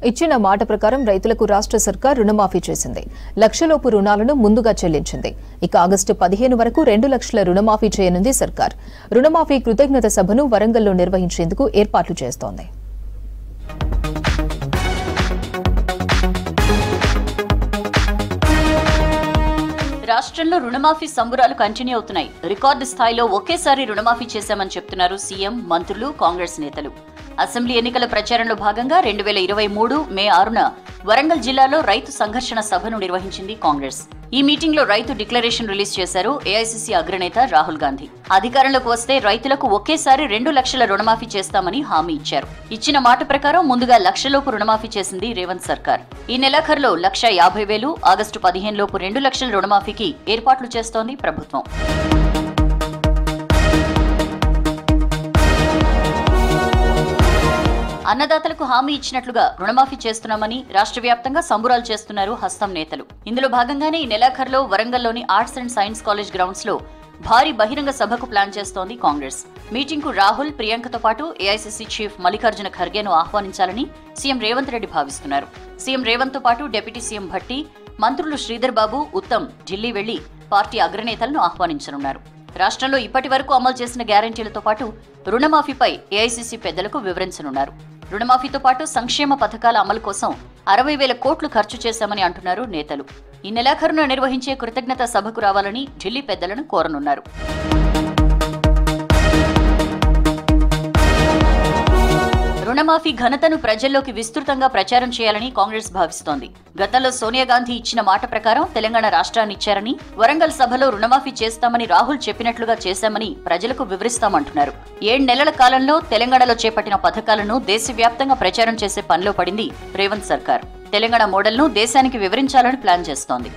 ఇచ్చిన మాట ప్రకారం రైతులకు రాష్ట్ర సర్కార్ రుణమాఫీ చేసింది. లక్షలోపు రుణాలను ముందుగా చెల్లించింది. ఇక ఆగస్టు 15 వరకు 2 లక్షల రుణమాఫీ చేయనుంది సర్కార్. రుణమాఫీ కృతజ్ఞత సభను వరంగల్లో నిర్వహించేందుకు ఏర్పాట్లు చేస్తోంది. రాష్ట్రంలో రుణమాఫీ సంబురాలు కంటిన్యూ అవుతున్నాయి. రికార్డు స్థాయిలో ఒకేసారి రుణమాఫీ చేశామని చెప్తున్నారు సీఎం, మంత్రులు, కాంగ్రెస్ నేతలు. అసెంబ్లీ ఎన్నికల ప్రచారంలో భాగంగా 2023 మే 6న వరంగల్ జిల్లాలో రైతు సంఘర్షణ సభను నిర్వహించింది కాంగ్రెస్. ఈ మీటింగ్ లో రైతు డిక్లరేషన్ రిలీజ్ చేశారు ఏఐసీసీ అగ్రనేత రాహుల్ గాంధీ. అధికారంలోకి వస్తే రైతులకు ఒకేసారి 2 లక్షల రుణమాఫీ చేస్తామని హామీ ఇచ్చారు. ఇచ్చిన మాట ప్రకారం ముందుగా లక్షలోపు రుణమాఫీ చేసింది రేవంత్ సర్కార్. ఈ నెలాఖరులో 1,50,000, ఆగస్టు 15 లోపు 2 లక్షల రుణమాఫీకి ఏర్పాట్లు చేస్తోంది ప్రభుత్వం. అన్నదాతలకు హామీ ఇచ్చినట్లుగా రుణమాఫీ చేస్తున్నామని రాష్ట్ర వ్యాప్తంగా సంబురాలు చేస్తున్నారు హస్తం నేతలు. ఇందులో భాగంగానే ఈ నెలాఖరులో వరంగల్లోని arts and science college grounds లో భారీ బహిరంగ సభకు ప్లాన్ చేస్తోంది కాంగ్రెస్. మీటింగ్ కు రాహుల్, ప్రియాంకతో పాటు ఏఐసీసీ చీఫ్ మల్లికార్జున ఖర్గేను ఆహ్వానించాలని సీఎం రేవంత్ రెడ్డి భావిస్తున్నారు. సీఎం రేవంత్ తో పాటు డిప్యూటీ సీఎం భట్టి, మంత్రులు శ్రీధర్ బాబు, ఉత్తమ్ ఢిల్లీ వెళ్లి పార్టీ అగ్రనేతలను ఆహ్వానించనున్నారు. రాష్ట్రంలో ఇప్పటి వరకు అమలు చేసిన గ్యారంటీలతో పాటు రుణమాఫీపై ఏఐసీసీ పెద్దలకు వివరించనున్నారు. రుణమాఫీతో పాటు సంక్షేమ పథకాల అమలు కోసం 60,000 కోట్లు ఖర్చు చేశామని అంటున్నారు నేతలు. ఈ నెలాఖరున నిర్వహించే కృతజ్ఞత సభకు రావాలని ఢిల్లీ పెద్దలను కోరనున్నారు. రుణమాఫీ ఘనతను ప్రజల్లోకి విస్తృతంగా ప్రచారం చేయాలని కాంగ్రెస్ భావిస్తోంది. గతంలో సోనియా గాంధీ ఇచ్చిన మాట ప్రకారం తెలంగాణ రాష్ట్రాన్ని ఇచ్చారని, వరంగల్ సభలో రుణమాఫీ చేస్తామని రాహుల్ చెప్పినట్లుగా చేశామని ప్రజలకు వివరిస్తామంటున్నారు. 7 నెలల కాలంలో తెలంగాణలో చేపట్టిన పథకాలను దేశవ్యాప్తంగా ప్రచారం చేసే పనిలో పడింది రేవంత్ సర్కార్. తెలంగాణ మోడల్ను దేశానికి వివరించాలని ప్లాన్ చేస్తోంది.